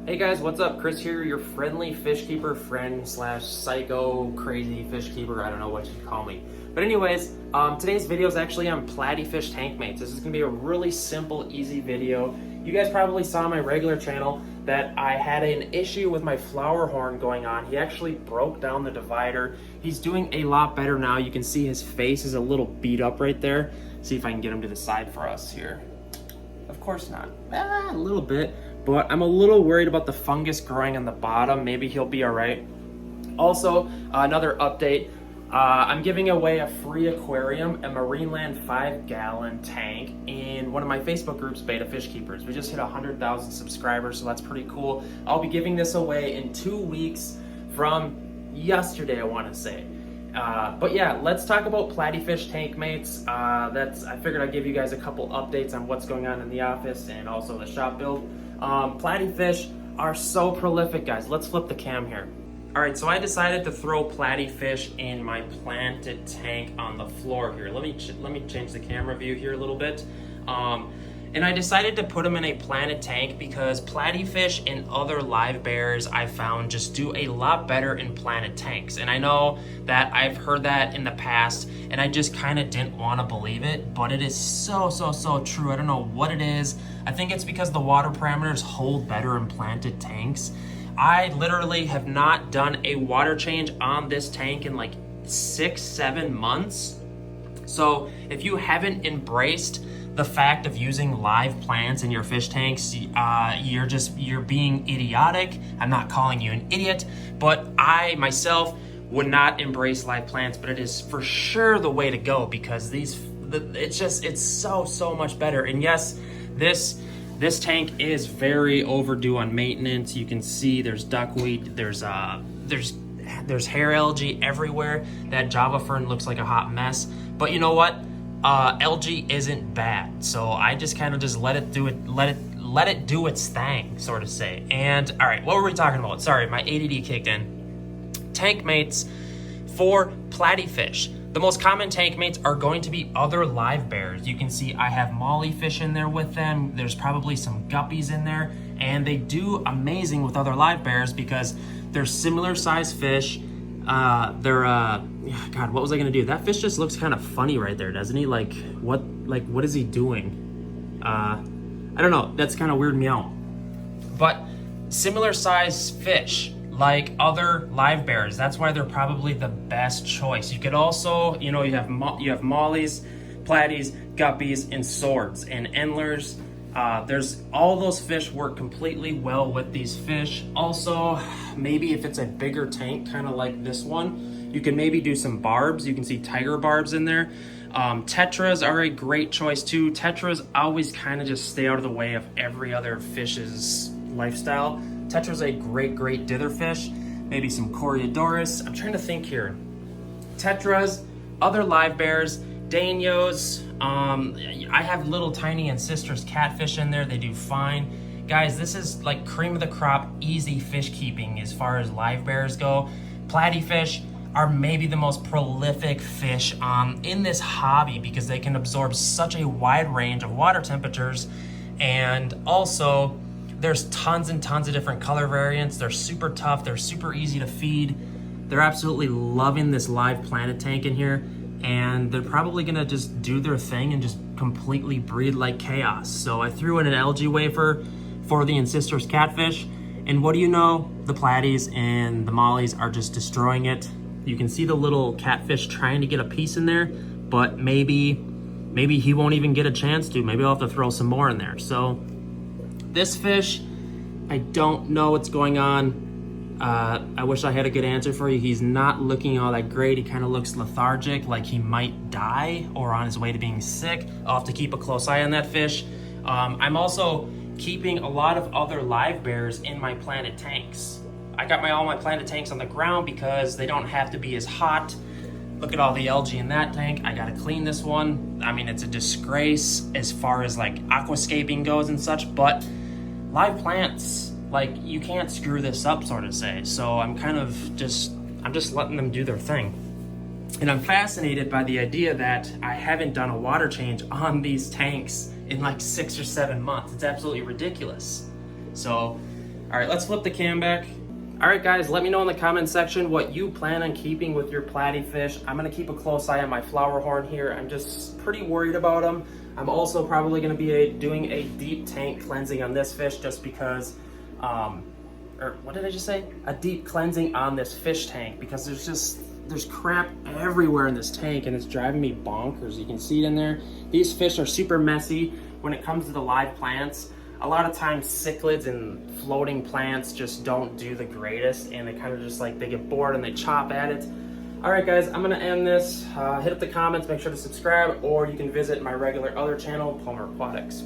Hey guys, what's up? Chris here, your friendly fish keeper friend slash psycho crazy fish keeper. I don't know what you'd call me. But anyways, today's video is actually on platy fish tank mates. This is gonna be a really simple, easy video. You guys probably saw on my regular channel that I had an issue with my flower horn going on. He actually broke down the divider. He's doing a lot better now. You can see his face is a little beat up right there. See if I can get him to the side for us here. Of course not. A little bit. But I'm a little worried about the fungus growing on the bottom. Maybe he'll be all right. Also, another update. I'm giving away a free aquarium, a Marineland 5-gallon tank in one of my Facebook groups, Beta Fish Keepers. We just hit 100,000 subscribers, so that's pretty cool. I'll be giving this away in 2 weeks from yesterday, I want to say. But yeah, let's talk about platy fish tank mates. I figured I'd give you guys a couple updates on what's going on in the office and also the shop build. Platy fish are so prolific, guys. Let's flip the cam here. All right, so I decided to throw platy fish in my planted tank on the floor here. Let me change the camera view here a little bit. And I decided to put them in a planted tank because platy fish and other live bears I've found just do a lot better in planted tanks. And I know that I've heard that in the past and I just kind of didn't want to believe it, but it is so true. I don't know what it is. I think it's because the water parameters hold better in planted tanks. I literally have not done a water change on this tank in like 6-7 months. So if you haven't embraced the fact of using live plants in your fish tanks, you're being idiotic. I'm not calling you an idiot, but I myself would not embrace live plants, but it is for sure the way to go because it's so much better. And yes, this tank is very overdue on maintenance. You can see there's duckweed, there's hair algae everywhere. That Java fern looks like a hot mess, but you know what? Algae isn't bad, so I just kind of just let it do its thing, sort of say. And all right, what were we talking about? Sorry, my ADD kicked in. Tank mates for platy fish. The most common tank mates are going to be other live bears. You can see I have molly fish in there with them. There's probably some guppies in there, and they do amazing with other live bears because they're similar sized fish. God, what was I gonna do? That fish just looks kind of funny right there, doesn't he? Like what is he doing? I don't know. That's kind of weirded me out. But similar size fish, like other live bears, that's why they're probably the best choice. You could also, you have mollies, platies, guppies, and swords and endlers. There's all those fish work completely well with these fish. Also, maybe if it's a bigger tank, kind of like this one, you can maybe do some barbs. You can see tiger barbs in there. Tetras are a great choice too. Tetras always kind of just stay out of the way of every other fish's lifestyle. Tetra's a great dither fish. Maybe some Coreodoris. I'm trying to think here. Tetras, other live bears, Danios. I have little tiny ancestors catfish in there. They do fine. Guys, this is like cream of the crop, easy fish keeping as far as live bears go. Platy fish are maybe the most prolific fish in this hobby because they can absorb such a wide range of water temperatures. And also, there's tons and tons of different color variants. They're super tough. They're super easy to feed. They're absolutely loving this live planted tank in here. And they're probably gonna just do their thing and just completely breed like chaos. So I threw in an algae wafer for the ancestors catfish. And what do you know? The platies and the mollies are just destroying it. You can see the little catfish trying to get a piece in there, but maybe he won't even get a chance to. Maybe I'll have to throw some more in there. So this fish, I don't know what's going on. I wish I had a good answer for you. He's not looking all that great. He kind of looks lethargic, like he might die or on his way to being sick. I'll have to keep a close eye on that fish. I'm also keeping a lot of other live bears in my planted tanks. I got all my planted tanks on the ground because they don't have to be as hot. Look at all the algae in that tank. I gotta clean this one. I mean, it's a disgrace as far as like aquascaping goes and such, but live plants, like you can't screw this up, sort of say. So I'm just letting them do their thing. And I'm fascinated by the idea that I haven't done a water change on these tanks in like 6 or 7 months. It's absolutely ridiculous. So, all All right, let's flip the cam back. All right, guys, let me know in the comment section what you plan on keeping with your platy fish. I'm gonna keep a close eye on my flower horn here. I'm just pretty worried about them. I'm also probably gonna be doing a deep tank cleansing on this fish just because, or what did I just say? A deep cleansing on this fish tank because there's crap everywhere in this tank and it's driving me bonkers. You can see it in there. These fish are super messy when it comes to the live plants. A lot of times cichlids and floating plants just don't do the greatest and they kind of just like, they get bored and they chop at it. All right, guys, I'm gonna end this. Hit up the comments, make sure to subscribe, or you can visit my regular other channel, Palmer Aquatics.